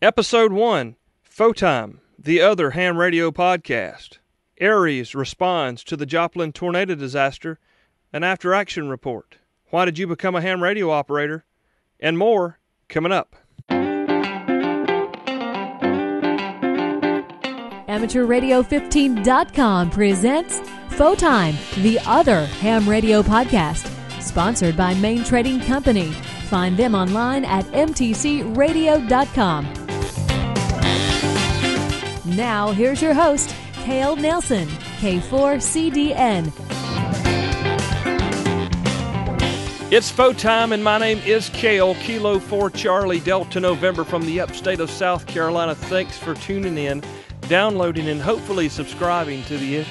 Episode 1, Time, the other ham radio podcast. ARES responds to the Joplin Tornado Disaster, an after-action report. Why did you become a ham radio operator? And more, coming up. AmateurRadio15.com presents Time, the other ham radio podcast, sponsored by Main Trading Company. Find them online at mtcradio.com. Now, here's your host, Cale Nelson, K4CDN. It's Time, and my name is Cale, Kilo 4 Charlie Delta November from the upstate of South Carolina. Thanks for tuning in, downloading, and hopefully subscribing to the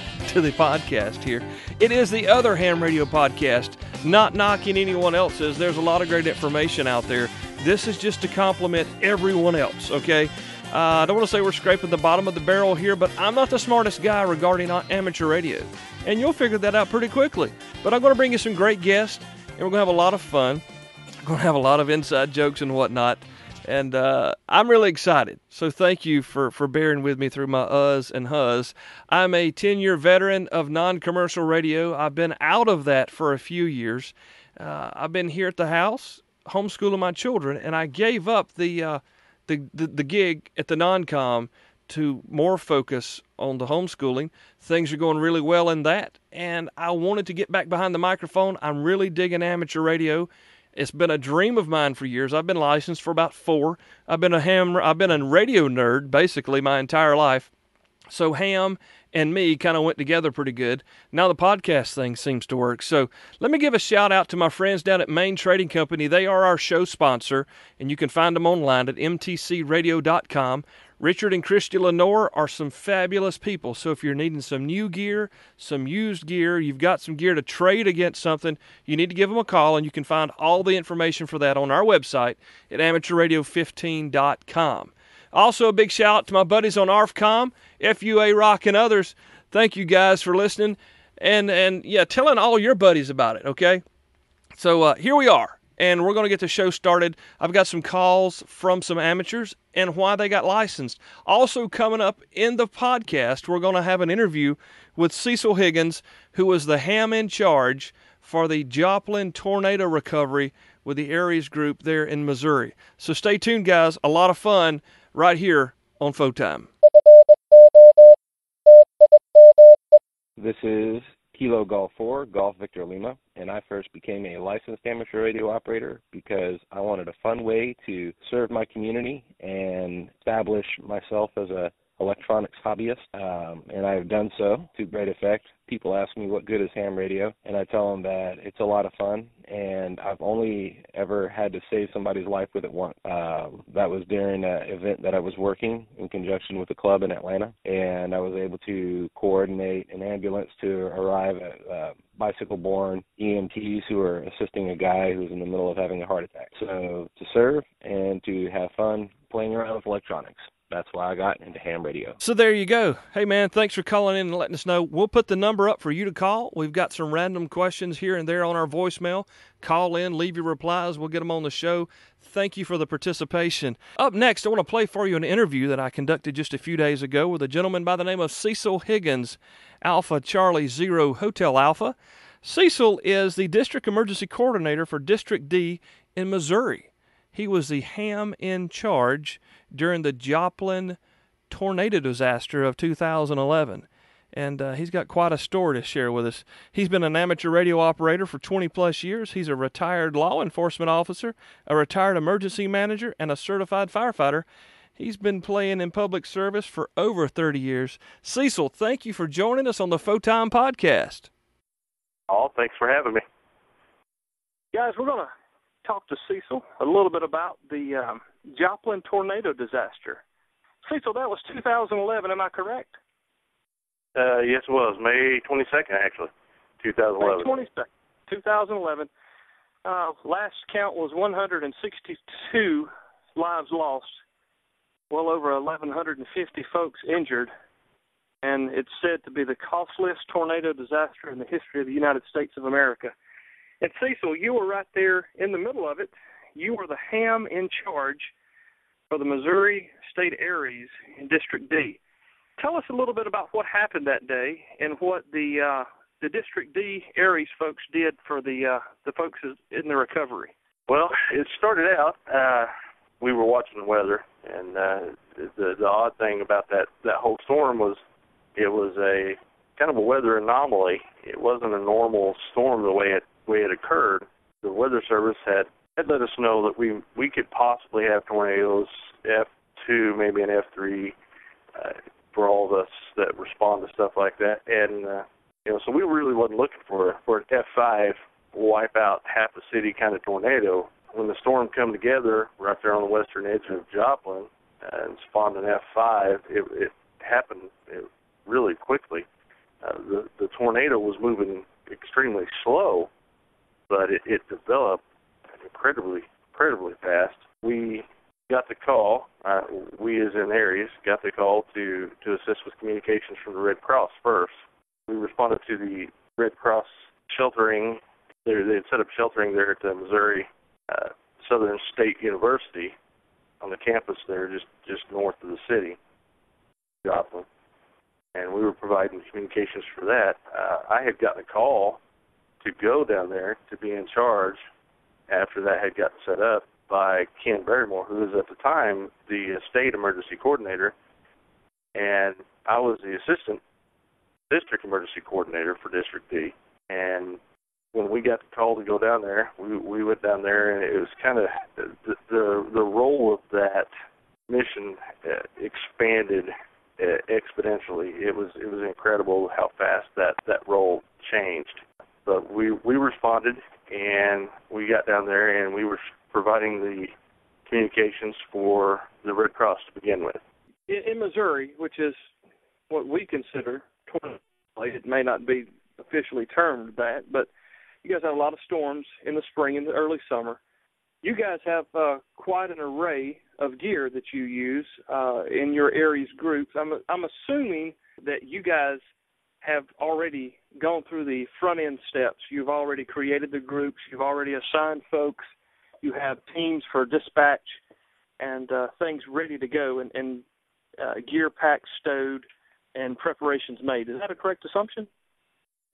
podcast here. It is the other ham radio podcast, not knocking anyone else's. There's a lot of great information out there. This is just to compliment everyone else, okay? I don't want to say we're scraping the bottom of the barrel here, but I'm not the smartest guy regarding amateur radio. And you'll figure that out pretty quickly. But I'm going to bring you some great guests, and we're going to have a lot of fun. We're going to have a lot of inside jokes and whatnot. And I'm really excited. So thank you for bearing with me through my uhs and hus. I'm a 10-year veteran of non-commercial radio. I've been out of that for a few years. I've been here at the house, homeschooling my children, and I gave up the gig at the non-com to more focus on the homeschooling. Things are going really well in that, and I wanted to get back behind the microphone. I'm really digging amateur radio. It's been a dream of mine for years. I've been licensed for about 4. I've been a radio nerd basically my entire life. So ham and me kind of went together pretty good. Now the podcast thing seems to work. So let me give a shout out to my friends down at Main Trading Company. They are our show sponsor, and you can find them online at mtcradio.com. Richard and Christy Lenore are some fabulous people. So if you're needing some new gear, some used gear, you've got some gear to trade against something, you need to give them a call, and you can find all the information for that on our website at amateurradio15.com. Also, a big shout out to my buddies on ARFCOM, FUA Rock, and others. Thank you guys for listening, and yeah, telling all your buddies about it, okay? So here we are, and we're going to get the show started. I've got some calls from some amateurs and why they got licensed. Also coming up in the podcast, we're going to have an interview with Cecil Higgins, who was the ham in charge for the Joplin Tornado recovery with the ARES group there in Missouri. So stay tuned, guys. A lot of fun right here on Time. This is Kilo Golf 4, Golf Victor Lima, and I first became a licensed amateur radio operator because I wanted a fun way to serve my community and establish myself as a electronics hobbyist, and I have done so to great effect. People ask me what good is ham radio, and I tell them that it's a lot of fun, and I've only ever had to save somebody's life with it once. That was during an event that I was working in conjunction with a club in Atlanta, and I was able to coordinate an ambulance to arrive at bicycle-borne EMTs who are assisting a guy who's in the middle of having a heart attack. So to serve and to have fun playing around with electronics. That's why I got into ham radio. So there you go. Hey, man, thanks for calling in and letting us know. We'll put the number up for you to call. We've got some random questions here and there on our voicemail. Call in, leave your replies. We'll get them on the show. Thank you for the participation. Up next, I want to play for you an interview that I conducted just a few days ago with a gentleman by the name of Cecil Higgins, Alpha Charlie Zero Hotel Alpha. Cecil is the District Emergency Coordinator for District D in Missouri. He was the ham in charge during the Joplin tornado disaster of 2011. And he's got quite a story to share with us. He's been an amateur radio operator for 20-plus years. He's a retired law enforcement officer, a retired emergency manager, and a certified firefighter. He's been playing in public service for over 30 years. Cecil, thank you for joining us on the Time podcast. Oh, thanks for having me. Guys, we're going to talk to Cecil a little bit about the Joplin tornado disaster. Cecil, that was 2011, am I correct? Yes, it was. May 22nd, actually, 2011. May 22nd, 2011. Last count was 162 lives lost, well over 1,150 folks injured, and it's said to be the costliest tornado disaster in the history of the United States of America. And Cecil, you were right there in the middle of it. You were the ham in charge for the Missouri upstate ARES in District D. Tell us a little bit about what happened that day and what the District D ARES folks did for the folks in the recovery. Well, it started out, we were watching the weather, and the odd thing about that whole storm was it was a kind of a weather anomaly. It wasn't a normal storm the way it occurred. The Weather Service had let us know that we could possibly have tornadoes F2, maybe an F3, for all of us that respond to stuff like that. And so we really wasn't looking for an F5 wipe out half a city kind of tornado. When the storm come together right there on the western edge of Joplin and spawned an F5, it happened really quickly. The tornado was moving extremely slow, but it developed incredibly fast. We got the call, we as in ARES, got the call to assist with communications from the Red Cross first. We responded to the Red Cross sheltering. They had set up sheltering there at the Missouri Southern State University on the campus there just north of the city, Joplin. And we were providing communications for that. I had gotten a call to go down there to be in charge after that had gotten set up by Ken Barrymore, who was at the time the state emergency coordinator, and I was the assistant district emergency coordinator for District D. And when we got the call to go down there, we went down there, and it was kind of the role of that mission expanded exponentially. It was incredible how fast that role changed. But we responded, and we got down there, and we were providing the communications for the Red Cross to begin with. In Missouri, which is what we consider tornado, it may not be officially termed that, but you guys have a lot of storms in the spring and the early summer. You guys have quite an array of gear that you use in your ARES groups. I'm assuming that you guys have already gone through the front-end steps. You've already created the groups. You've already assigned folks. You have teams for dispatch and things ready to go and gear packed, stowed, and preparations made. Is that a correct assumption?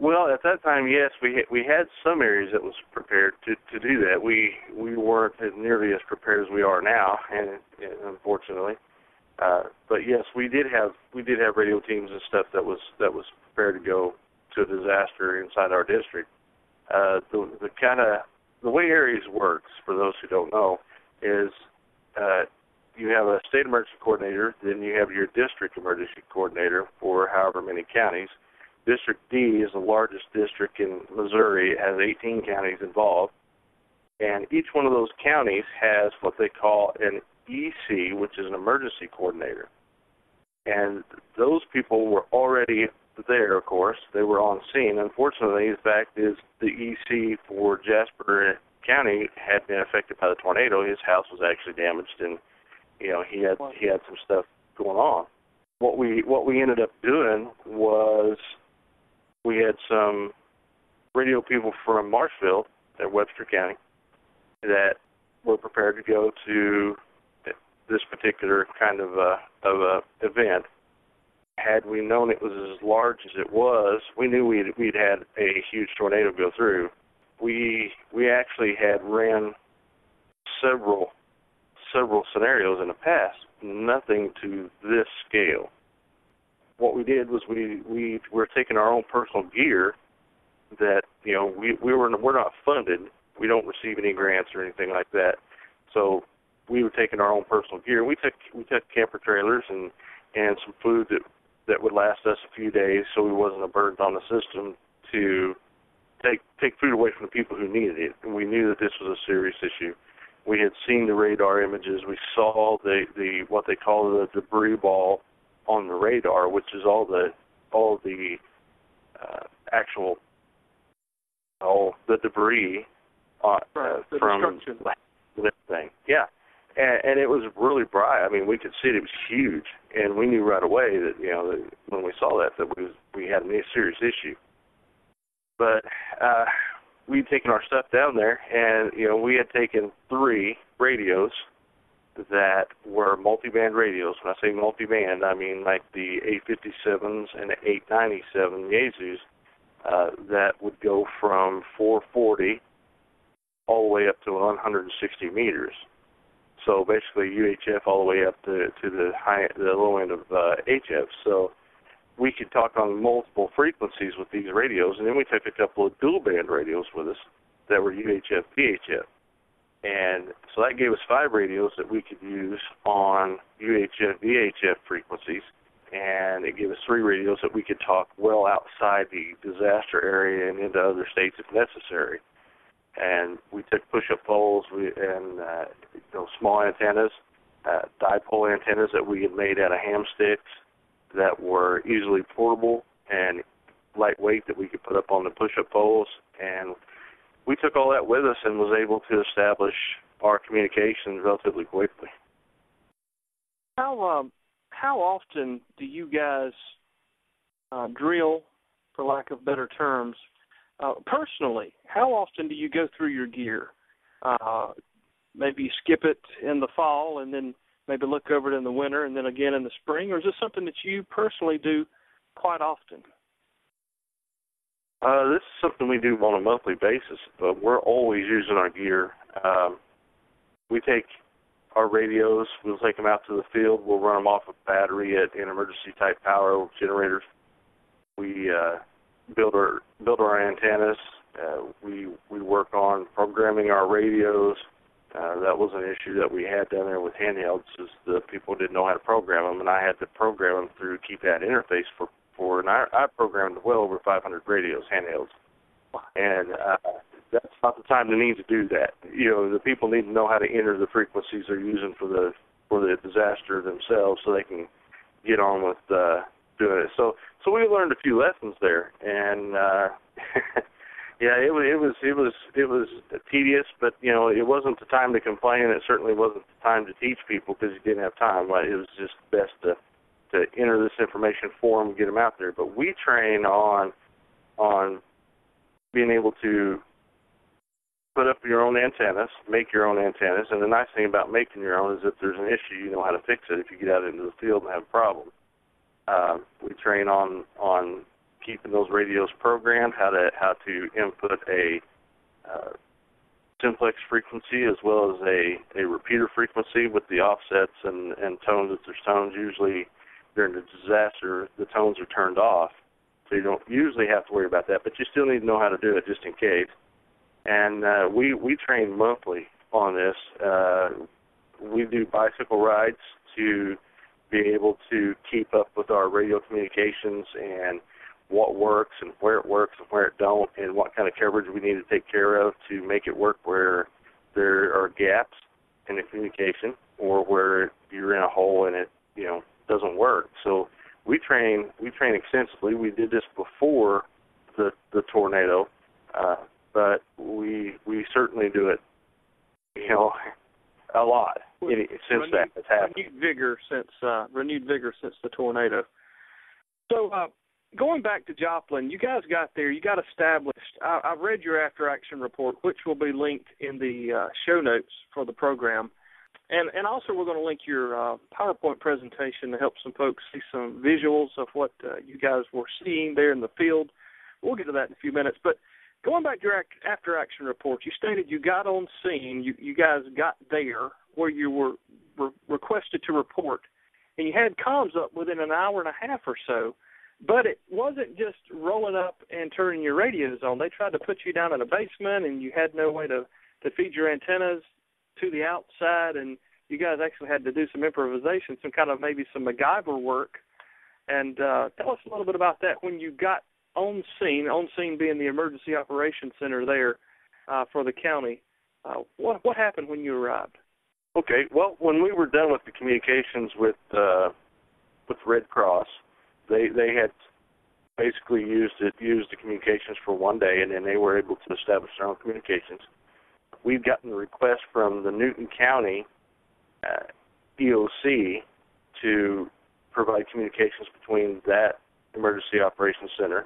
Well, at that time, yes, we had some areas that was prepared to do that. We weren't as nearly as prepared as we are now, and unfortunately. But yes, we did have radio teams and stuff that was prepared to go to a disaster inside our district. The way ARES works, for those who don't know, is you have a state emergency coordinator, then you have your district emergency coordinator for however many counties. District D is the largest district in Missouri. It has 18 counties involved. And each one of those counties has what they call an EC, which is an emergency coordinator. And those people were already there, of course. They were on scene. Unfortunately, the fact is the EC for Jasper County had been affected by the tornado. His house was actually damaged, and he had some stuff going on. What we ended up doing was we had some radio people from Marshville at Webster County that were prepared to go to this particular kind of event. Had we known it was as large as it was, we knew we'd had a huge tornado go through. We actually had ran several scenarios in the past, nothing to this scale. What we did was we were taking our own personal gear that, we're not funded. We don't receive any grants or anything like that. So we were taking our own personal gear. We took camper trailers and some food that would last us a few days, so we wasn't a burden on the system to take food away from the people who needed it. And we knew that this was a serious issue. We had seen the radar images. We saw the what they call the debris ball on the radar, which is all the debris from this thing. Yeah. And it was really bright. I mean, we could see it. It was huge, and we knew right away that that when we saw that we had a serious issue. But we'd taken our stuff down there, and we had taken 3 radios that were multi-band radios. When I say multi-band, I mean like the 857s and the 897 Yaesus that would go from 440 all the way up to 160 meters. So basically UHF all the way up to the low end of HF. So we could talk on multiple frequencies with these radios, and then we took a couple of dual band radios with us that were UHF, VHF. And so that gave us 5 radios that we could use on UHF, VHF frequencies, and it gave us 3 radios that we could talk well outside the disaster area and into other states if necessary. And we took push-up poles and small antennas, dipole antennas that we had made out of ham sticks that were easily portable and lightweight that we could put up on the push-up poles. And we took all that with us and was able to establish our communications relatively quickly. How often do you guys drill, for lack of better terms? Personally, how often do you go through your gear? Maybe skip it in the fall and then maybe look over it in the winter and then again in the spring, or is this something that you personally do quite often? This is something we do on a monthly basis, but we're always using our gear. We take our radios, we'll take them out to the field, we'll run them off a battery at an emergency-type power generators. We build our antennas. We work on programming our radios. That was an issue that we had down there with handhelds, is the people didn't know how to program them, and I had to program them through keypad interface and I programmed well over 500 radios, handhelds. And that's not the time to need to do that. The people need to know how to enter the frequencies they're using for the disaster themselves, so they can get on with doing it. So we learned a few lessons there, and yeah, it was tedious, but it wasn't the time to complain. It certainly wasn't the time to teach people because you didn't have time. It was just best to enter this information for them and get them out there. But we train on being able to put up your own antennas, make your own antennas, and the nice thing about making your own is if there's an issue, you know how to fix it if you get out into the field and have a problem. We train on keeping those radios programmed, how to input a simplex frequency as well as a repeater frequency with the offsets and tones. If there's tones, usually during the disaster, the tones are turned off, so you don't usually have to worry about that, but you still need to know how to do it just in case. And we train monthly on this. We do bicycle rides to be able to keep up with our radio communications and what works and where it don't, and what kind of coverage we need to take care of to make it work where there are gaps in the communication or where you're in a hole and it doesn't work. So we train extensively. We did this before the tornado, but we certainly do it a lot since that has happened. Renewed vigor since the tornado. So going back to Joplin, you guys got there, you got established. I read your after-action report, which will be linked in the show notes for the program. And also we're going to link your PowerPoint presentation to help some folks see some visuals of what you guys were seeing there in the field. We'll get to that in a few minutes. But going back to your after-action report, you stated you got on scene, you guys got there where you were requested to report, and you had comms up within an hour and a half or so. But it wasn't just rolling up and turning your radios on. They tried to put you down in a basement, and you had no way to feed your antennas to the outside, and you guys actually had to do some improvisation, some kind of maybe some MacGyver work. And tell us a little bit about that when you got on scene being the Emergency Operations Center there for the county. What happened when you arrived? Okay, well, when we were done with the communications with Red Cross, they had basically used the communications for one day, and then they were able to establish their own communications. We've gotten a request from the Newton County EOC to provide communications between that Emergency Operations Center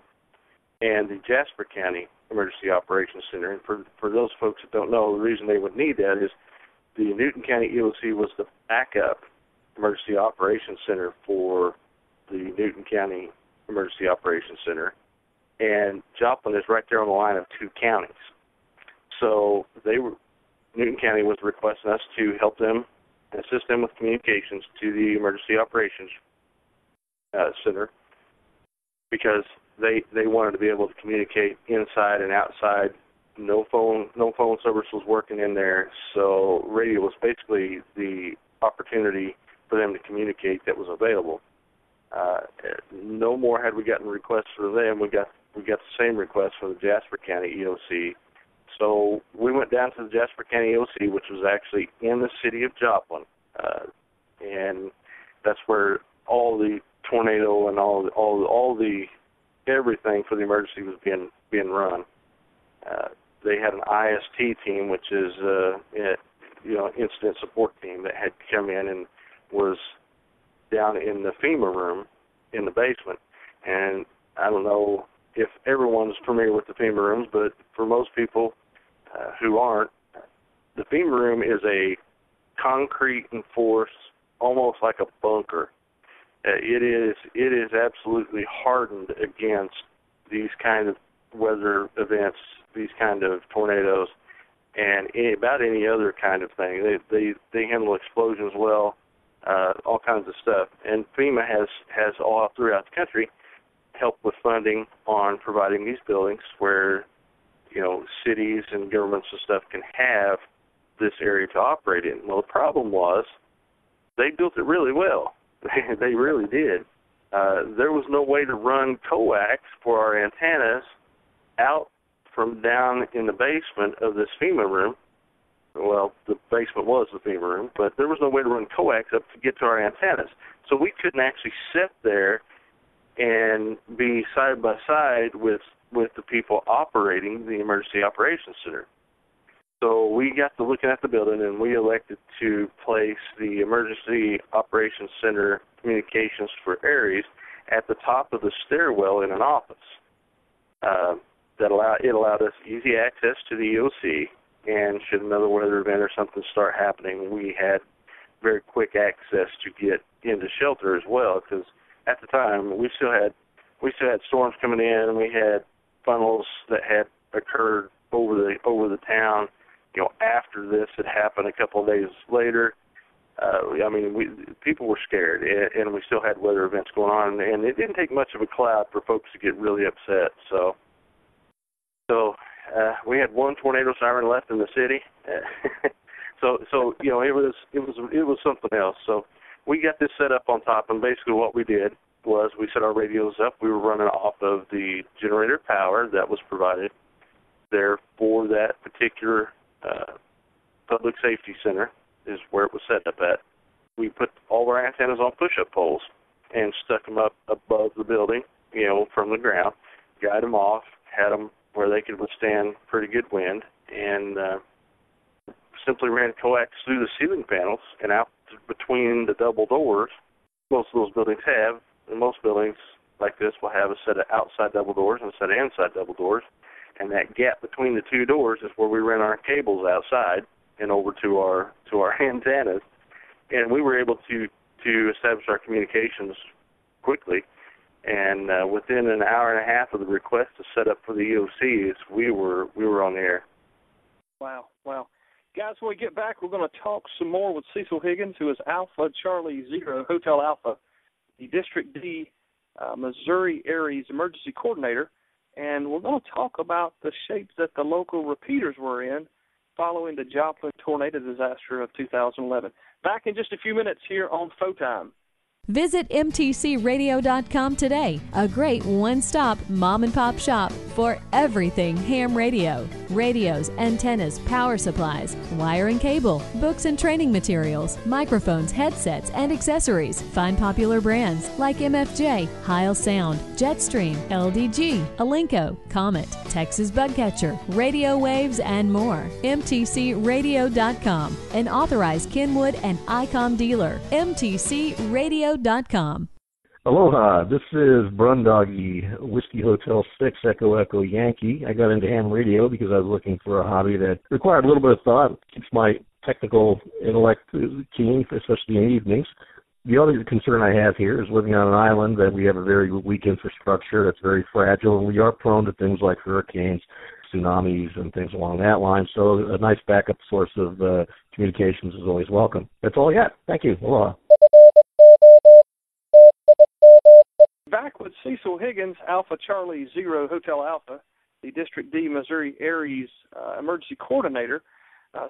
and the Jasper County Emergency Operations Center. And for those folks that don't know, the reason they would need that is the Newton County EOC was backup emergency operations center for the Newton County Emergency Operations Center, and Joplin is right there on the line of two counties. So Newton County was requesting us to help them and assist them with communications to the Emergency Operations Center, because they wanted to be able to communicate inside and outside. No phone service was working in there, so radio was basically the opportunity for them to communicate that was available. No more had we gotten requests for them. We got the same request for the Jasper County EOC. So we went down to the Jasper County EOC, which was actually in the city of Joplin, and that's where all the tornado and all the everything for the emergency was being run. They had an IST team, which is incident support team, that had come in and was down in the FEMA room in the basement. And I don't know if everyone's familiar with the FEMA rooms, but for most people who aren't, the FEMA room is a concrete enforced, almost like a bunker. It is absolutely hardened against these kind of weather events, these kind of tornadoes, and about any other kind of thing. They handle explosions well, all kinds of stuff. And FEMA has all throughout the country helped with funding on providing these buildings where, cities and governments and stuff can have this area to operate in. Well, the problem was they built it really well. They really did. There was no way to run coax for our antennas out from down in the basement of this FEMA room. Well, the basement was the FEMA room, but there was no way to run coax up to get to our antennas. So we couldn't actually sit there and be side by side with the people operating the Emergency Operations Center. So we got to looking at the building, and we elected to place the Emergency Operations Center communications for ARES at the top of the stairwell in an office. It allowed us easy access to the EOC, and should another weather event or something start happening, we had very quick access to get into shelter as well, because at the time we still had storms coming in, and we had funnels that had occurred over the town. After this had happened a couple of days later, people were scared, and we still had weather events going on, and it didn't take much of a cloud for folks to get really upset. So we had one tornado siren left in the city. so it was something else. So we got this set up on top, and basically what we did was we set our radios up. We were running off of the generator power that was provided there for that particular public safety center is where it was set up at. We put all of our antennas on push-up poles and stuck them up above the building, from the ground, guide them off, had them where they could withstand pretty good wind, and simply ran coax through the ceiling panels and out between the double doors. Most of those buildings have, and most buildings like this will have a set of outside double doors and a set of inside double doors. And that gap between the two doors is where we ran our cables outside and over to our antennas. And we were able to establish our communications quickly. And within an hour and a half of the request to set up for the EOCs, we were on the air. Wow. Guys, when we get back, we're going to talk some more with Cecil Higgins, who is Alpha Charlie Zero, Hotel Alpha, the District D Missouri ARES Emergency Coordinator. And we're going to talk about the shapes that the local repeaters were in following the Joplin tornado disaster of 2011. Back in just a few minutes here on Photime. Visit mtcradio.com today, a great one-stop mom-and-pop shop for everything ham radio. Radios, antennas, power supplies, wire and cable, books and training materials, microphones, headsets, and accessories. Find popular brands like MFJ, Heil Sound, Jetstream, LDG, Alinco, Comet, Texas Bugcatcher, Radio Waves, and more. mtcradio.com, an authorized Kenwood and ICOM dealer. mtcradio.com. Aloha, this is Brundoggy, Whiskey Hotel 6, Echo Echo Yankee. I got into ham radio because I was looking for a hobby that required a little bit of thought, keeps my technical intellect keen, especially in evenings. The other concern I have here is living on an island that we have a very weak infrastructure that's very fragile, and we are prone to things like hurricanes, tsunamis, and things along that line. So a nice backup source of communications is always welcome. That's all I got. Thank you. Aloha. Back with Cecil Higgins, Alpha Charlie Zero Hotel Alpha, the District D Missouri ARES Emergency Coordinator.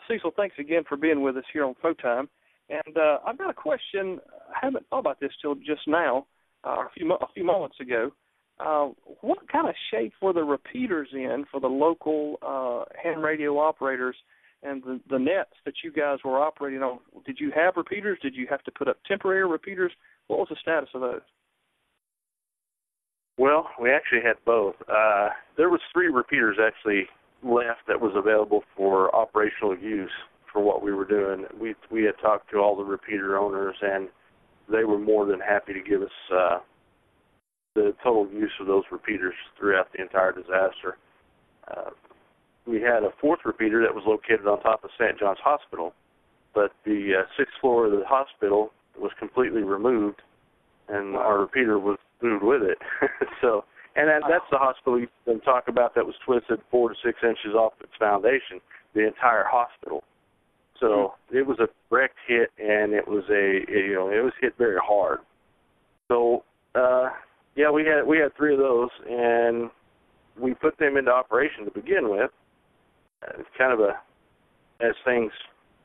Cecil, thanks again for being with us here on Photime. And I've got a question. I haven't thought about this till just now, a few moments ago. What kind of shape were the repeaters in for the local ham radio operators and the nets that you guys were operating on? Did you have repeaters? Did you have to put up temporary repeaters? What was the status of those? Well, we actually had both. There was 3 repeaters actually left that was available for operational use for what we were doing. We had talked to all the repeater owners, and they were more than happy to give us the total use of those repeaters throughout the entire disaster. We had a 4th repeater that was located on top of St. John's Hospital, but the 6th floor of the hospital was completely removed, and our repeater was moved with it. That's the hospital you can talk about that was twisted 4 to 6 inches off its foundation, the entire hospital. So it was a direct hit, and it was it was hit very hard. So we had 3 of those, and we put them into operation to begin with. It's kind of as things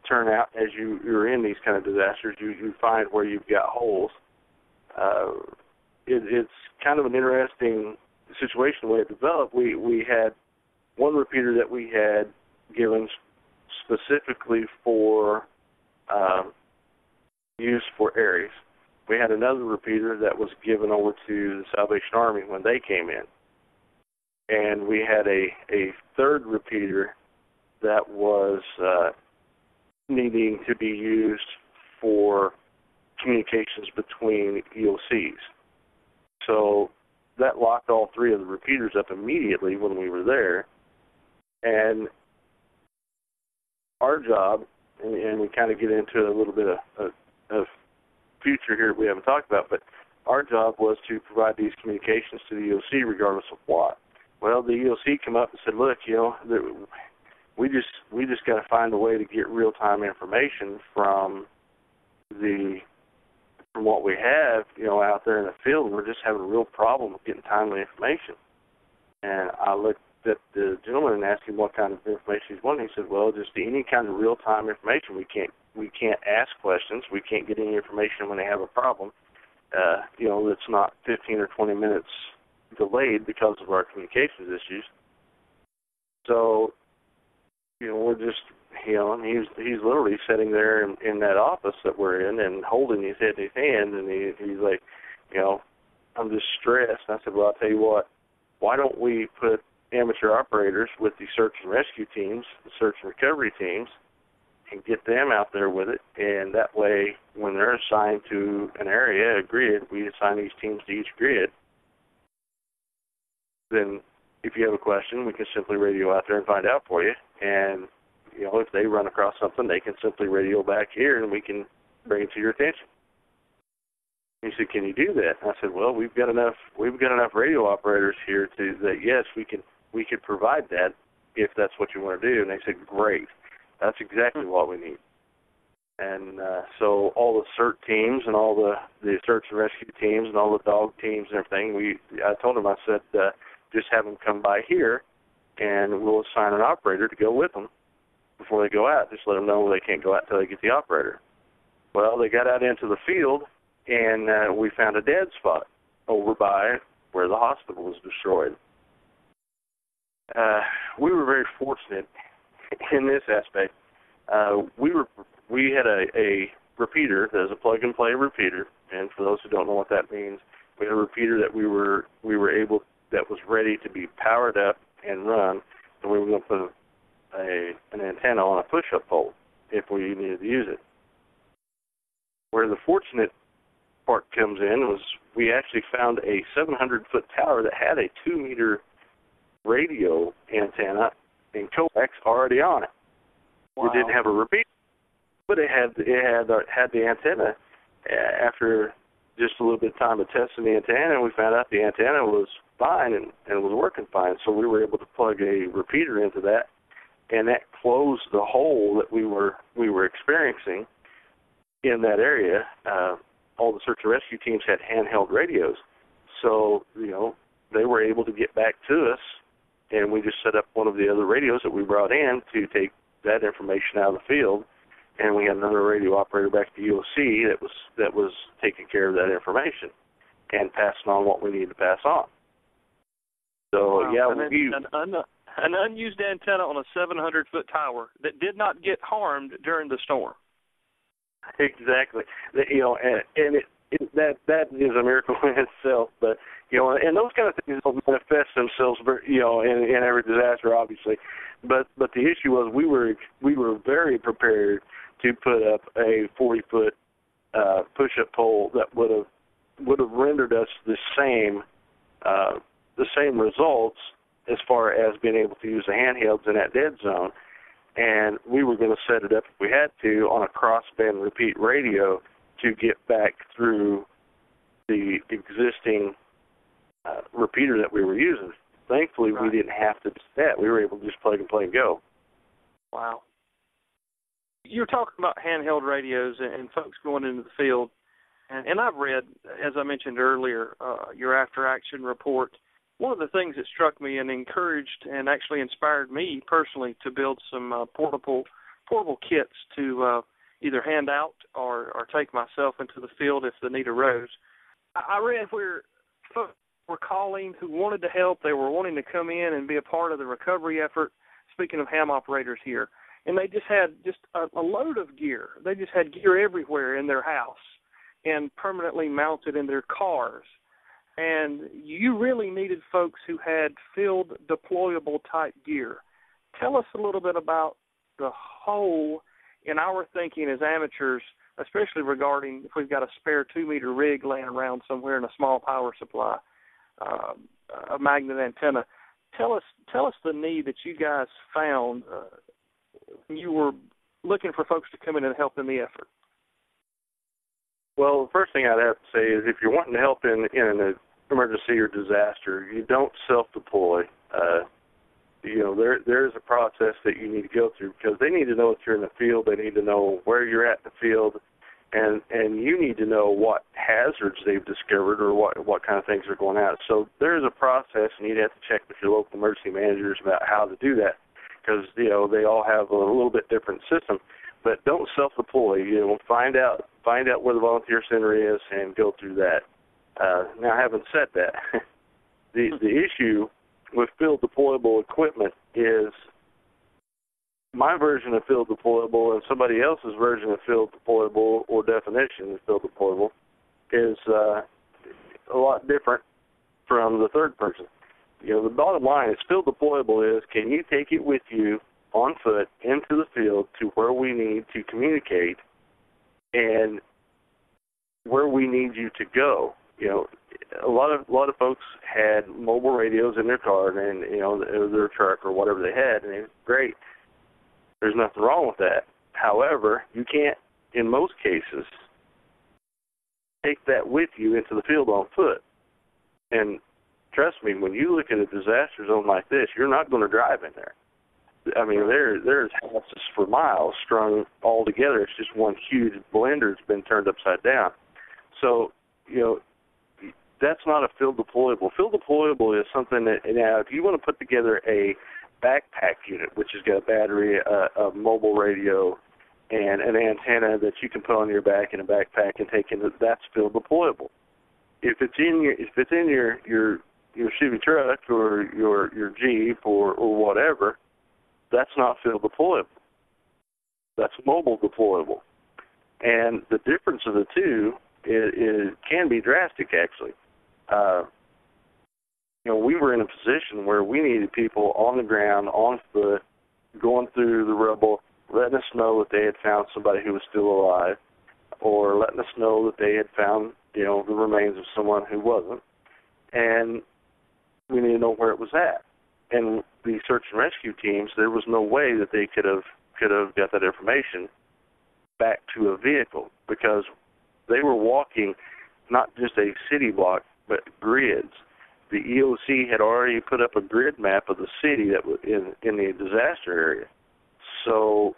turn out, as you're in these kind of disasters, you find where you've got holes. It's kind of an interesting situation the way it developed. We had one repeater that we had given specifically for use for ARES. We had another repeater that was given over to the Salvation Army when they came in. And we had a 3rd repeater that was needing to be used for communications between EOCs. So that locked all 3 of the repeaters up immediately when we were there. And our job, and we kind of get into a little bit of future here we haven't talked about, but our job was to provide these communications to the EOC regardless of what. Well, the EOC came up and said, look, we just got to find a way to get real-time information from what we have, out there in the field. We're just having a real problem with getting timely information. And I looked at the gentleman and asked him what kind of information he's wanting. He said, well, just any kind of real-time information. We can't ask questions. We can't get any information when they have a problem. That's not 15 or 20 minutes delayed because of our communications issues. So, we're just, and he's literally sitting there in that office that we're in and holding his head in his hand, and he's like, I'm just stressed. And I said, well, I'll tell you what, why don't we put amateur operators with the search and rescue teams, the search and recovery teams, and get them out there with it, and that way, when they're assigned to an area, a grid, we assign these teams to each grid. Then, if you have a question, we can simply radio out there and find out for you. And, if they run across something, they can simply radio back here, and we can bring it to your attention. He said, "Can you do that?" And I said, "Well, we've got enough radio operators here that yes, we could provide that if that's what you want to do." And they said, "Great, that's exactly what we need." And so all the CERT teams and all the search and rescue teams and all the dog teams and everything, I told them, I said, just have them come by here, and we'll assign an operator to go with them before they go out. Just let them know they can't go out until they get the operator. Well, they got out into the field, and we found a dead spot over by where the hospital was destroyed. We were very fortunate in this aspect. We had a repeater that is a plug-and-play repeater, and for those who don't know what that means, we had a repeater that we were able, that was ready to be powered up and run, and we were going to put an antenna on a push-up pole if we needed to use it. Where the fortunate part comes in was we actually found a 700-foot tower that had a 2-meter radio antenna and coax already on it. Wow. We didn't have a repeater. but it had the antenna. After just a little bit of time of testing the antenna, and we found out the antenna was fine and was working fine. So we were able to plug a repeater into that, and that closed the hole that we were experiencing in that area. All the search and rescue teams had handheld radios, so they were able to get back to us, and we just set up one of the other radios that we brought in to take that information out of the field, and we had another radio operator back at the UOC that was taking care of that information and passing on what we needed to pass on. So wow. An unused antenna on a 700-foot tower that did not get harmed during the storm. Exactly. That is a miracle in itself. But and those kind of things don't manifest themselves, in every disaster, obviously. But the issue was we were very prepared to put up a 40-foot push-up pole that would have rendered us the same results as far as being able to use the handhelds in that dead zone. And we were going to set it up, if we had to, on a crossband repeat radio to get back through the existing repeater that we were using. Thankfully, we didn't have to do that. We were able to just plug and play and go. Wow. You're talking about handheld radios and folks going into the field. And I've read, as I mentioned earlier, your after-action report. One of the things that struck me and encouraged and actually inspired me personally to build some portable kits to either hand out or take myself into the field if the need arose. I read where folks were calling who wanted to help. They were wanting to come in and be a part of the recovery effort, speaking of ham operators here. And they just had a load of gear. They just had gear everywhere in their house and permanently mounted in their cars. And you really needed folks who had field deployable type gear. Tell us a little bit about the hole in our thinking as amateurs, especially regarding if we've got a spare 2-meter rig laying around somewhere in a small power supply, a magnet antenna. Tell us the need that you guys found when you were looking for folks to come in and help in the effort. Well, the first thing I'd have to say is if you're wanting to help in an emergency or disaster, you don't self-deploy. There's a process that you need to go through because they need to know if you're in the field. They need to know where you're at in the field, and you need to know what hazards they've discovered or what kind of things are going on. So there's a process, and you'd have to check with your local emergency managers about how to do that because they all have a little bit different system. But don't self-deploy. Find out where the volunteer center is and go through that. Now, having said that, the issue with field deployable equipment is my version of field deployable and somebody else's version of field deployable or definition of field deployable is a lot different from the third person. The bottom line is field deployable is can you take it with you on foot into the field to where we need to communicate and where we need you to go. A lot of folks had mobile radios in their car and their truck or whatever they had, and it's great. There's nothing wrong with that. However, you can't, in most cases, take that with you into the field on foot. And trust me, when you look at a disaster zone like this, you're not going to drive in there. I mean, there's houses for miles strung all together. It's just one huge blender that's been turned upside down. So, that's not a field deployable. Field deployable is something that, now, if you want to put together a backpack unit, which has got a battery, a mobile radio, and an antenna that you can put on your back in a backpack and take into, that's field deployable. If it's in your Chevy truck or your Jeep or whatever, that's not field deployable. That's mobile deployable. And the difference of the two is can be drastic, actually. We were in a position where we needed people on the ground, on foot, going through the rubble, letting us know that they had found somebody who was still alive, or letting us know that they had found, the remains of someone who wasn't. And we needed to know where it was at. And the search and rescue teams, there was no way that they could have got that information back to a vehicle, because they were walking not just a city block, but grids. The EOC had already put up a grid map of the city that was in the disaster area. So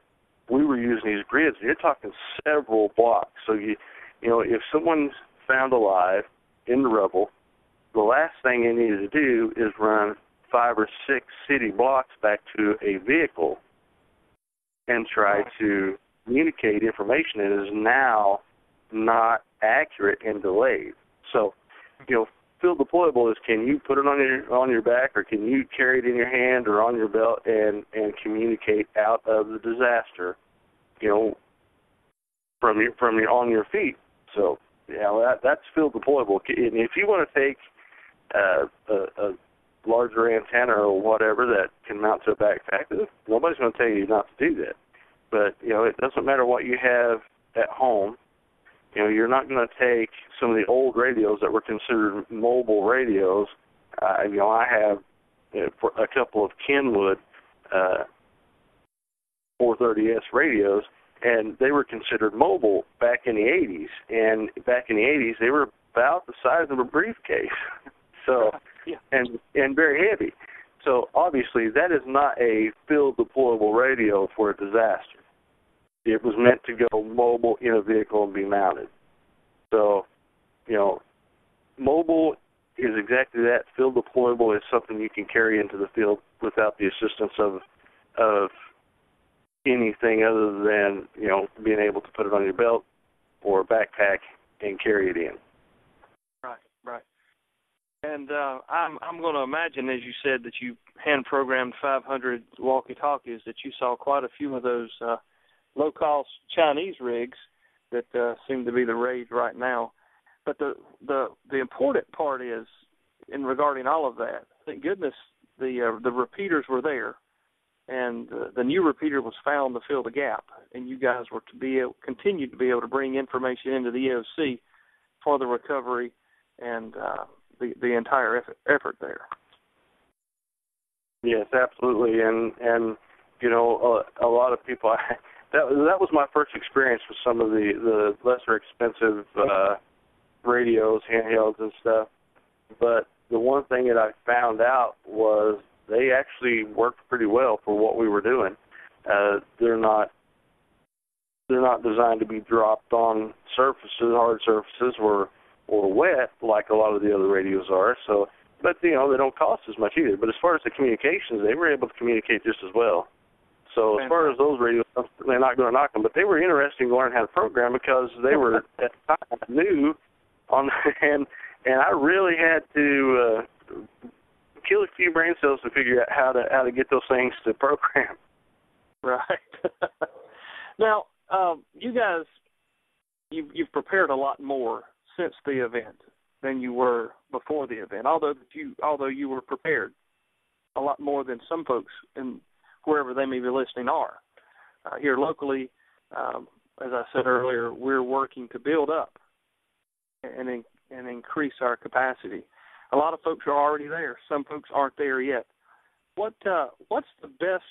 we were using these grids. You're talking several blocks. So, you know, if someone's found alive in the rubble, the last thing they needed to do is run 5 or 6 city blocks back to a vehicle and try to communicate information that is now not accurate and delayed. So, you know, field deployable is, can you put it on your back, or can you carry it in your hand or on your belt and communicate out of the disaster, you know, from your on your feet. So, you know, that's field deployable. And if you want to take a larger antenna or whatever that can mount to a backpack, nobody's going to tell you not to do that. But, you know, it doesn't matter what you have at home. You know, you're not going to take some of the old radios that were considered mobile radios. You know, I have a couple of Kenwood 430S radios, and they were considered mobile back in the 80s. And back in the 80s, they were about the size of a briefcase, so and very heavy. So obviously, that is not a field deployable radio for a disaster. It was meant to go mobile in a vehicle and be mounted. So, you know, mobile is exactly that. Field deployable is something you can carry into the field without the assistance of anything other than, you know, being able to put it on your belt or a backpack and carry it in. Right. And I'm going to imagine, as you said, that you hand-programmed 500 walkie-talkies, that you saw quite a few of those low-cost Chinese rigs that seem to be the rage right now. But the important part is, in regarding all of that, thank goodness the repeaters were there, and the new repeater was found to fill the gap, and you guys were to continue to be able to bring information into the EOC for the recovery and the entire effort there. Yes, absolutely, and you know, a lot of people. That was my first experience with some of the lesser expensive radios, handhelds, and stuff. But the one thing that I found out was they actually worked pretty well for what we were doing. They're not designed to be dropped on surfaces, hard surfaces, or wet like a lot of the other radios are. So, but you know, they don't cost as much either. But as far as the communications, they were able to communicate just as well. So as far as those radios, they're not going to knock them. But they were interesting to learn how to program, because they were at the time new on and I really had to kill a few brain cells to figure out how to get those things to program. Right. Now, you guys, you've prepared a lot more since the event than you were before the event. Although you were prepared a lot more than some folks in wherever they may be listening are. Here locally, as I said earlier, we're working to build up and increase our capacity. A lot of folks are already there. Some folks aren't there yet. What's the best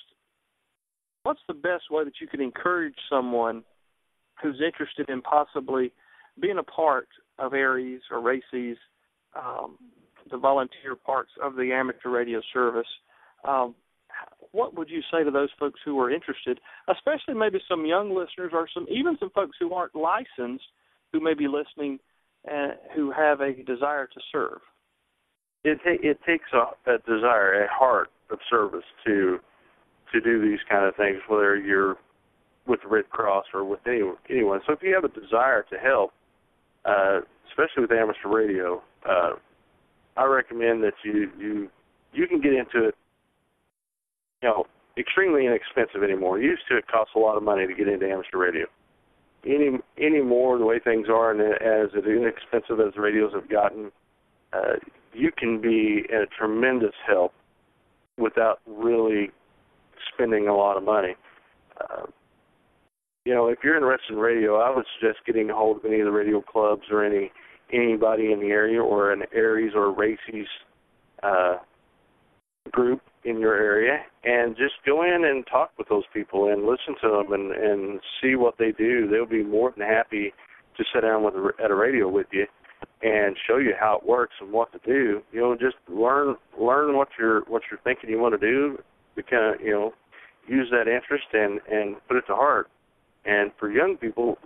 way that you could encourage someone who's interested in possibly being a part of ARES or RACES, the volunteer parts of the amateur radio service? What would you say to those folks who are interested, especially maybe some young listeners or even some folks who aren't licensed who may be listening and who have a desire to serve? It takes a desire, a heart of service to do these kind of things, whether you're with the Red Cross or with anyone. So if you have a desire to help, especially with amateur radio, I recommend that you can get into it. You know, extremely inexpensive anymore. Used to, it costs a lot of money to get into amateur radio. Anymore, the way things are, and as inexpensive as the radios have gotten, you can be a tremendous help without really spending a lot of money. You know, if you're interested in radio, I would suggest getting a hold of any of the radio clubs or anybody in the area, or an ARES or RACES group, in your area, and just go in and talk with those people and listen to them and see what they do. They'll be more than happy to sit down at a radio with you and show you how it works and what to do. Just learn what you're thinking you want to do, because use that interest and put it to heart. And for young people,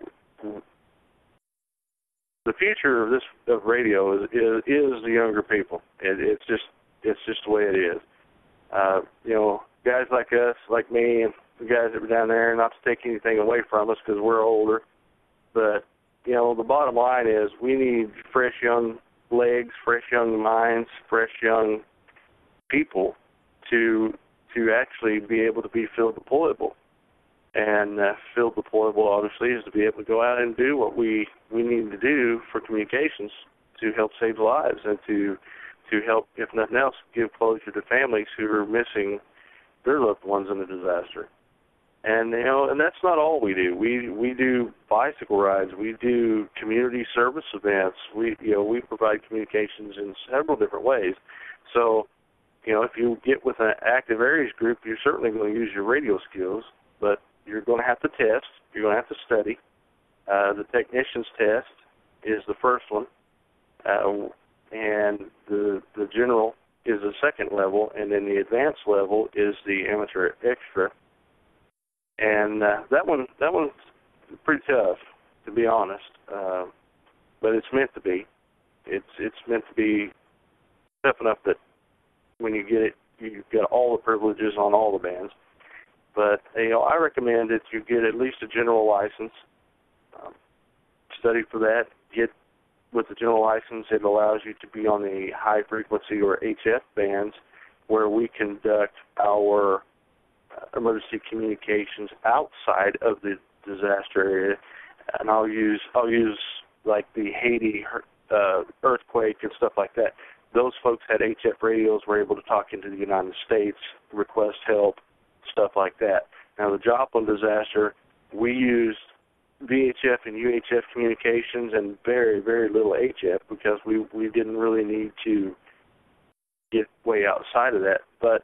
the future of radio is the younger people. It's just the way it is. Guys like us, like me, and the guys that were down there, not to take anything away from us because we're older, but the bottom line is we need fresh young legs, fresh young minds, fresh young people to actually be able to be field deployable. And field deployable, obviously, is to be able to go out and do what we need to do for communications to help save lives and to help, if nothing else, give closure to families who are missing their loved ones in a disaster. And and that's not all we do. We do bicycle rides. We do community service events. We provide communications in several different ways. So, if you get with an active ARES group, you're certainly going to use your radio skills, but you're going to have to test. You're going to have to study. The technician's test is the first one, and the general is the second level, and then the advanced level is the amateur extra. And that one's pretty tough, to be honest, but it's meant to be. It's meant to be tough enough that when you get it, you get all the privileges on all the bands. But I recommend that you get at least a general license. Study for that. Get with the general license. It allows you to be on the high frequency or HF bands, where we conduct our emergency communications outside of the disaster area. And I'll use like the Haiti earthquake and stuff like that. Those folks had HF radios, were able to talk into the United States, request help, stuff like that. Now, the Joplin disaster, we used VHF and UHF communications and very, very little HF because we didn't really need to get way outside of that. But,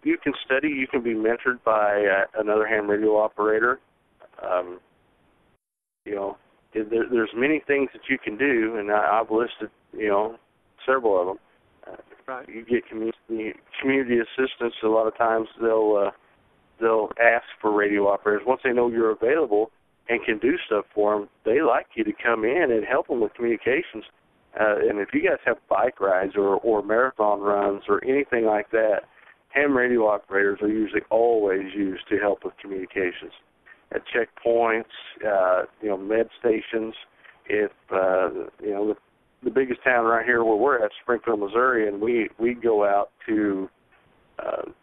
you can study, you can be mentored by another ham radio operator. There's many things that you can do, and I've listed, several of them. Right. You get community assistance. A lot of times they'll ask for radio operators. Once they know you're available and can do stuff for them, they like you to come in and help them with communications. And if you guys have bike rides or marathon runs or anything like that, ham radio operators are usually always used to help with communications. At checkpoints, med stations, if, the biggest town right here where we're at, Springfield, Missouri, and we go out to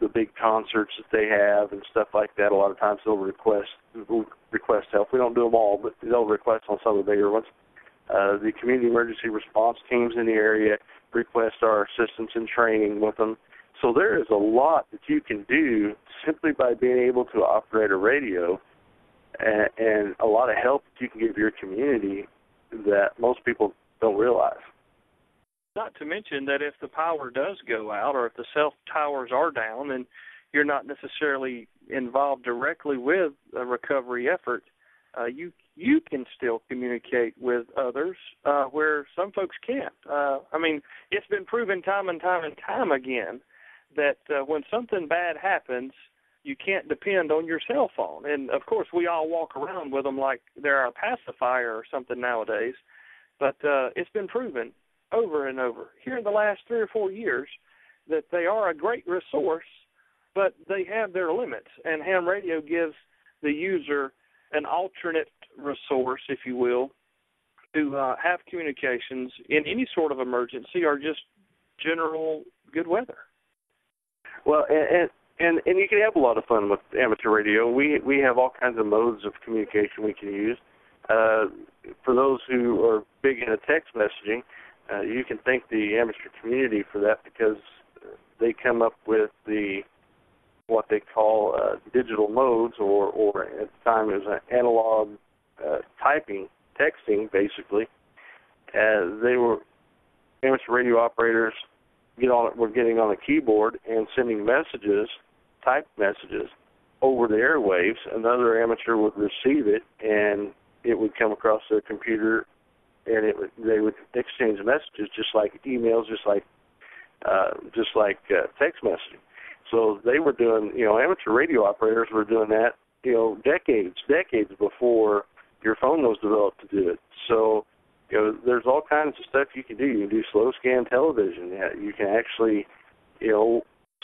the big concerts that they have and stuff like that. A lot of times they'll request help. We don't do them all, but they'll request on some of the bigger ones. The community emergency response teams in the area request our assistance and training with them. So there is a lot that you can do simply by being able to operate a radio, and a lot of help that you can give your community that most people don't realize. Not to mention that if the power does go out or if the cell towers are down and you're not necessarily involved directly with a recovery effort, you can still communicate with others where some folks can't. It's been proven time and time again that when something bad happens, you can't depend on your cell phone. And, of course, we all walk around with them like they're a pacifier or something nowadays. But it's been proven over and over here in the last 3 or 4 years that they are a great resource, but they have their limits. And ham radio gives the user an alternate resource, if you will, to have communications in any sort of emergency or just general good weather. Well, and you can have a lot of fun with amateur radio. We have all kinds of modes of communication we can use. For those who are big into text messaging, you can thank the amateur community for that because they come up with what they call digital modes, or at the time it was an analog typing, texting basically. They were amateur radio operators were getting on a keyboard and sending messages, typed messages, over the airwaves. Another amateur would receive it, and it would come across their computer, and they would exchange messages just like emails, just like text messaging. So they were doing, amateur radio operators were doing that, decades before your phone was developed to do it. So, there's all kinds of stuff you can do. You can do slow scan television. You can actually,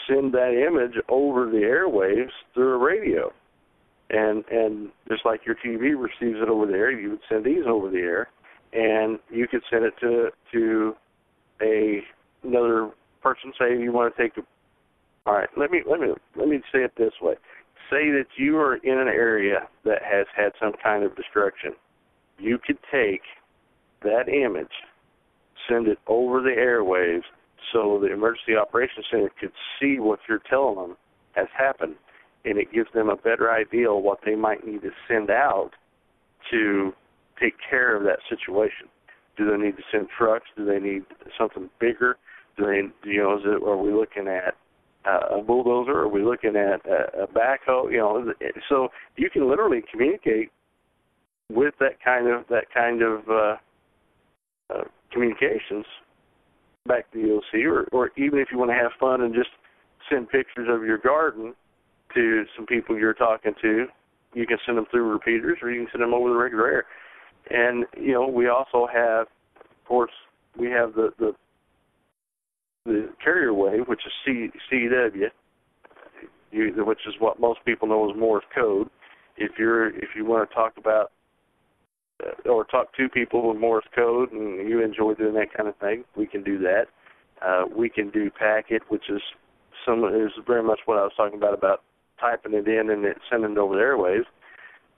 send that image over the airwaves through a radio. And just like your TV receives it over the air, you would send these over the air, and you could send it to another person. Say you want to take all right, let me say it this way. Say that you are in an area that has had some kind of destruction. You could take that image, send it over the airwaves so the emergency operations center could see what you're telling them has happened, and it gives them a better idea of what they might need to send out to take care of that situation. Do they need to send trucks? Do they need something bigger? Are we looking at a bulldozer? Are we looking at a backhoe? So you can literally communicate with that kind of communications back to the OC, or even if you want to have fun and just send pictures of your garden to some people you're talking to, you can send them through repeaters, or you can send them over the regular air. And we also have, of course, we have the carrier wave, which is CW, which is what most people know as Morse code. If you want to talk about or talk to people with Morse code and you enjoy doing that kind of thing, we can do that. We can do packet, which is very much what I was talking about typing it in and sending it over the airwaves.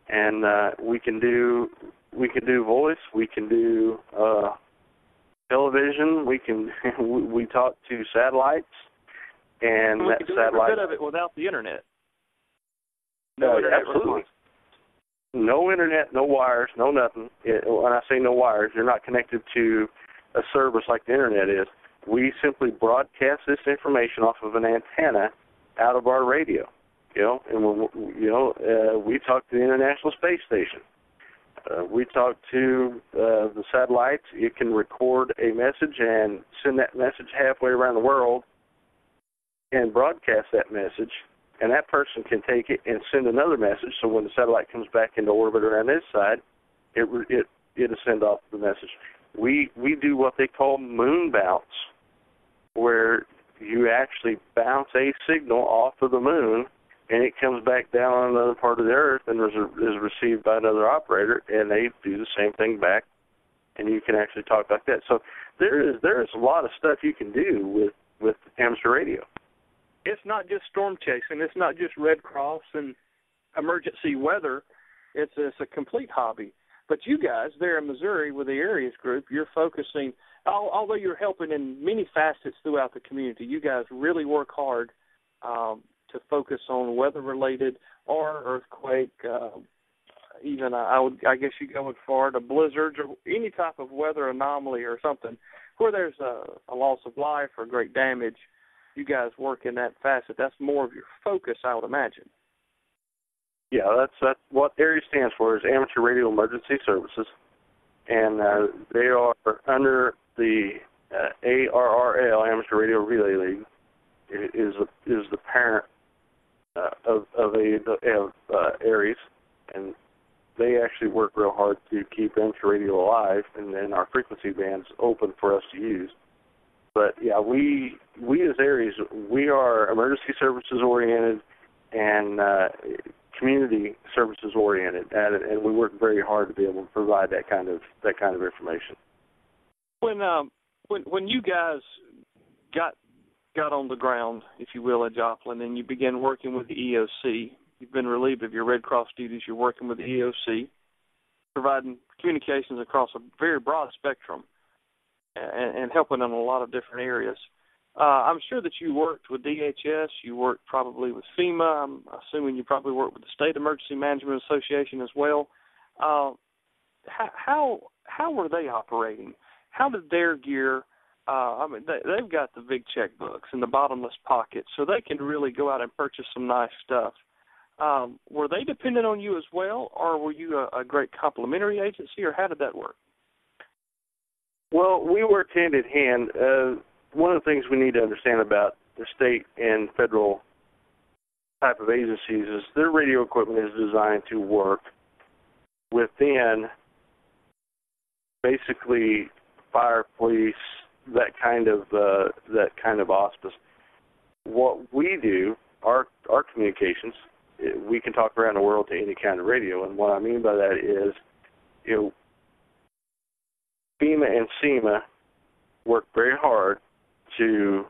And we can do voice. We can do television. We talk to satellites, and we that can do satellite. every bit of it without the internet. Absolutely. No internet, no wires, no nothing. When I say no wires, you're not connected to a service like the internet is. We simply broadcast this information off of an antenna out of our radio. And we talk to the International Space Station. We talk to the satellites. It can record a message and send that message halfway around the world and broadcast that message, and that person can take it and send another message. So when the satellite comes back into orbit around this side, it'll send off the message. We do what they call moon bounce, where you actually bounce a signal off of the moon, and it comes back down on another part of the earth and is received by another operator, and they do the same thing back, and you can actually talk like that. So there is a lot of stuff you can do with amateur radio. It's not just storm chasing. It's not just Red Cross and emergency weather. It's a complete hobby. But you guys there in Missouri with the ARES group, you're focusing, although you're helping in many facets throughout the community, you guys really work hard to focus on weather-related or earthquake, even I guess you go as far to blizzards or any type of weather anomaly or something where there's a loss of life or great damage. You guys work in that facet. That's more of your focus, I would imagine. Yeah, that's what ARES stands for, is Amateur Radio Emergency Services, and they are under the ARRL, Amateur Radio Relay League, is the parent of ARES, and they actually work real hard to keep amateur radio alive, and then our frequency bands open for us to use. But yeah, we as ARES, we are emergency services oriented and community services oriented, and we work very hard to be able to provide that kind of information. When you guys got on the ground, if you will, at Joplin, and you began working with the EOC, you've been relieved of your Red Cross duties. You're working with the EOC, providing communications across a very broad spectrum, and helping in a lot of different areas. I'm sure that you worked with DHS. You worked probably with FEMA. I'm assuming you probably worked with the State Emergency Management Association as well. How were they operating? How did their gear I mean, they've got the big checkbooks and the bottomless pockets, so they can really go out and purchase some nice stuff. Were they dependent on you as well, or were you a great complementary agency, or how did that work? Well, we worked hand in hand. One of the things we need to understand about the state and federal type of agencies is their radio equipment is designed to work within basically fire, police, that kind of auspice. What we do, our communications, we can talk around the world to any kind of radio, and what I mean by that is, FEMA and SEMA work very hard to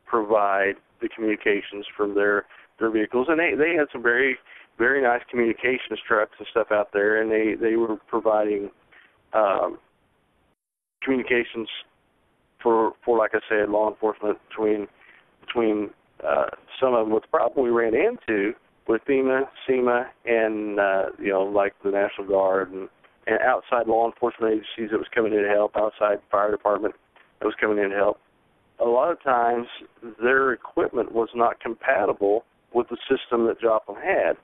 provide the communications from their vehicles, and they had some very, very nice communications trucks and stuff out there, and they were providing communications for like I said, law enforcement between some of them. What the problem we ran into with FEMA, SEMA, and like the National Guard and outside law enforcement agencies that was coming in to help, outside fire department that was coming in to help, a lot of times their equipment was not compatible with the system that Joplin had.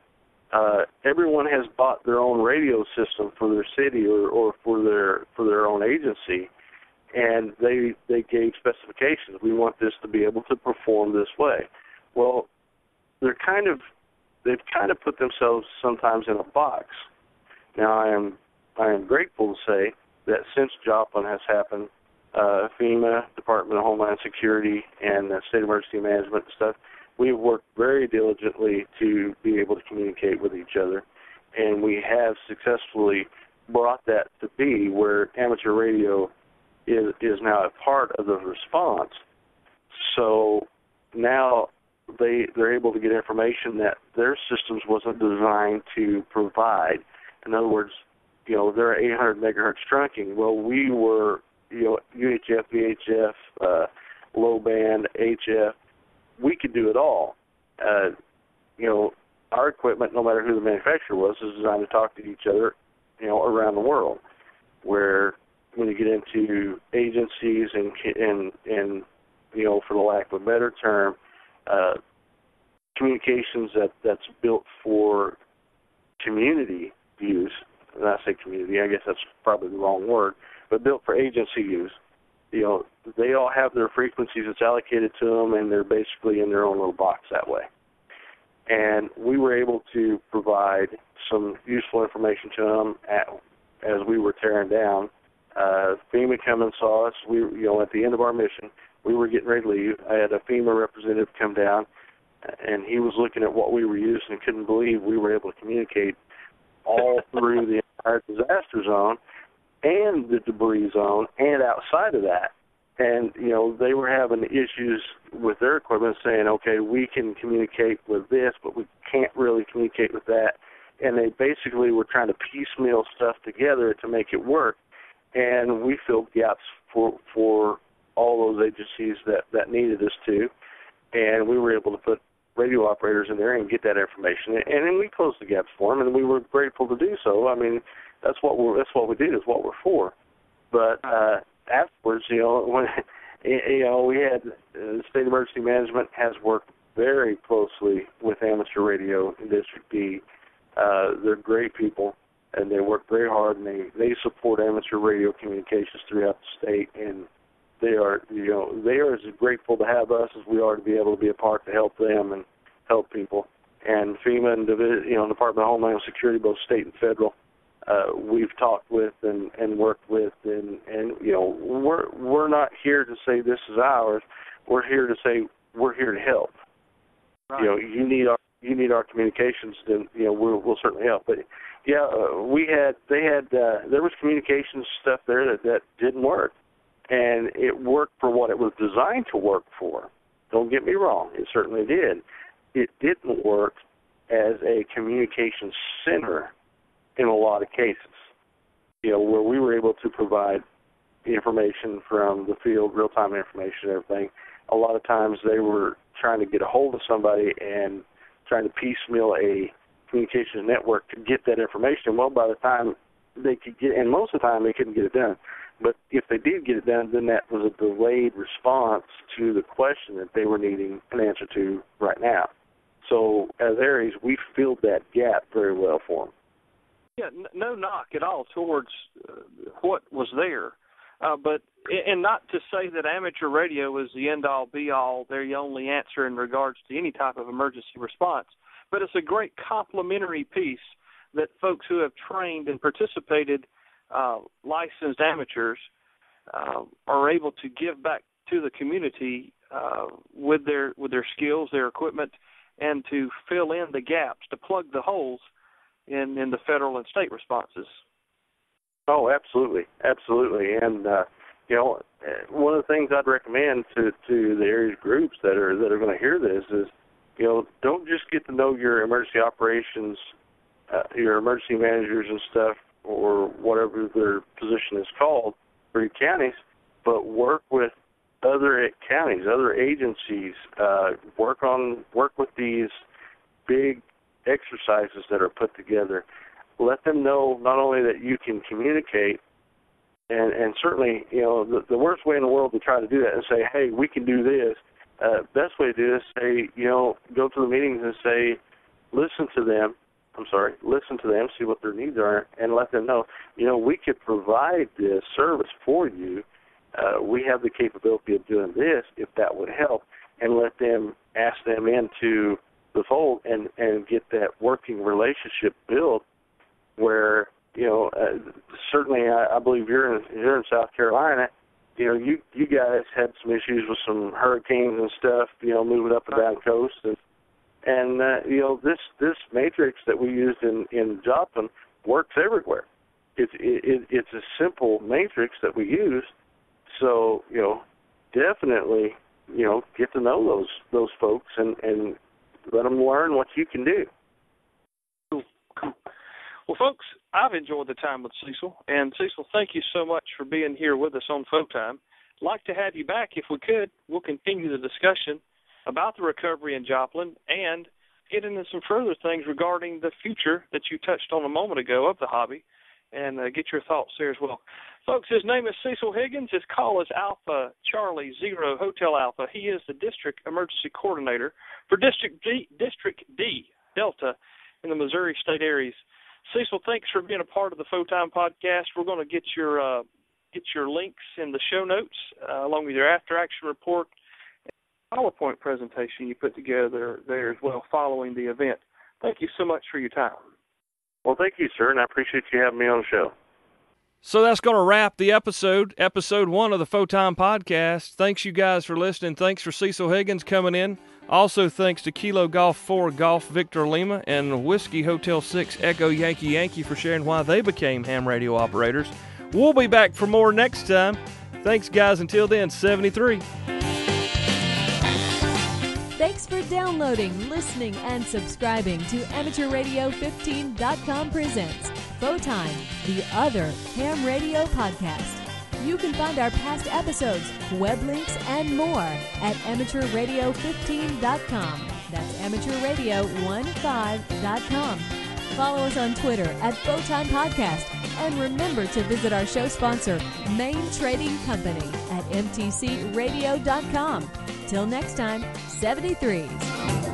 Everyone has bought their own radio system for their city or for their own agency, and they gave specifications. We want this to be able to perform this way. Well, they've kind of put themselves sometimes in a box. Now, I am grateful to say that since Joplin has happened, FEMA, Department of Homeland Security, and State Emergency Management and stuff, we've worked very diligently to be able to communicate with each other, and we have successfully brought that to be where amateur radio is now a part of the response. So now they're able to get information that their systems wasn't designed to provide. In other words, they're 800 megahertz trunking. Well, we were, UHF, VHF, low band, HF. We could do it all. Our equipment, no matter who the manufacturer was, is designed to talk to each other, around the world. Where when you get into agencies and for the lack of a better term, communications that's built for community use. When I say community, I guess that's probably the wrong word, but built for agency use. They all have their frequencies that's allocated to them, and they're basically in their own little box that way. And we were able to provide some useful information to them as we were tearing down. FEMA come and saw us. We, at the end of our mission, we were getting ready to leave. I had a FEMA representative come down, and he was looking at what we were using and couldn't believe we were able to communicate all through the entire disaster zone and the debris zone and outside of that. And, they were having issues with their equipment saying, okay, we can communicate with this, but we can't really communicate with that. And they basically were trying to piecemeal stuff together to make it work. And we filled gaps for all those agencies that needed us to. And we were able to put radio operators in there and get that information. And then we closed the gaps for them, and we were grateful to do so. I mean, that's what we do. Is what we're for. But afterwards, when we had State Emergency Management has worked very closely with Amateur Radio in District D. They're great people, and they work very hard, and they support amateur radio communications throughout the state, and they are as grateful to have us as we are to be able to be a part to help them and help people. And FEMA and Department of Homeland Security, both state and federal, we've talked with and worked with, and we're not here to say this is ours. We're here to say we're here to help. Right. You need our communications, then we'll certainly help. But there was communications stuff there that didn't work, and it worked for what it was designed to work for. Don't get me wrong, it certainly did. It didn't work as a communication center in a lot of cases, where we were able to provide information from the field, real-time information and everything. A lot of times they were trying to get a hold of somebody and trying to piecemeal a communications network to get that information. Well, by the time they could get, and most of the time they couldn't get it done. But if they did get it done, then that was a delayed response to the question that they were needing an answer to right now. So as ARES, we filled that gap very well for them. Yeah, no knock at all towards what was there. But not to say that amateur radio is the end-all, be-all, they're the only answer in regards to any type of emergency response. But it's a great complementary piece that folks who have trained and participated, licensed amateurs, are able to give back to the community with their skills, their equipment, and to fill in the gaps, to plug the holes in the federal and state responses. Oh, absolutely, absolutely. And one of the things I'd recommend to the ARES groups that are going to hear this is, don't just get to know your emergency operations, your emergency managers and stuff, or whatever their position is called for your counties, but work with other counties, other agencies. Work with these big exercises that are put together. Let them know not only that you can communicate, and certainly, the worst way in the world to try to do that is say, hey, we can do this. Best way to do this, say, go to the meetings and say, listen to them, see what their needs are, and let them know, we could provide this service for you. We have the capability of doing this if that would help, and let them ask them into the fold and get that working relationship built where, certainly I believe you're in South Carolina, you guys had some issues with some hurricanes and stuff, moving up and down the coast, and this matrix that we used in Joplin works everywhere. It's a simple matrix that we use, so definitely get to know those folks and let them learn what you can do. Cool. Well, folks, I've enjoyed the time with Cecil. And, Cecil, thank you so much for being here with us on Phone Time. I'd like to have you back if we could. We'll continue the discussion about the recovery in Joplin and get into some further things regarding the future that you touched on a moment ago of the hobby and get your thoughts there as well. Folks, his name is Cecil Higgins. His call is Alpha Charlie Zero Hotel Alpha. He is the District Emergency Coordinator for District D, Delta, in the Missouri State ARES. Cecil, thanks for being a part of the Phone Time podcast. We're going to get your links in the show notes along with your after-action report and PowerPoint presentation you put together there as well following the event. Thank you so much for your time. Well, thank you, sir, and I appreciate you having me on the show. So that's going to wrap the episode 1 of the Phone Time podcast. Thanks, you guys, for listening. Thanks for Cecil Higgins coming in. Also, thanks to Kilo Golf 4 Golf Victor Lima and Whiskey Hotel 6 Echo Yankee Yankee for sharing why they became ham radio operators. We'll be back for more next time. Thanks, guys. Until then, 73. Thanks for downloading, listening, and subscribing to AmateurRadio15.com presents Phone Time, the other ham radio podcast. You can find our past episodes, web links, and more at AmateurRadio15.com. That's AmateurRadio15.com. Follow us on Twitter at Phone Time Podcast. And remember to visit our show sponsor, Main Trading Company, at mtcradio.com. Till next time, 73s.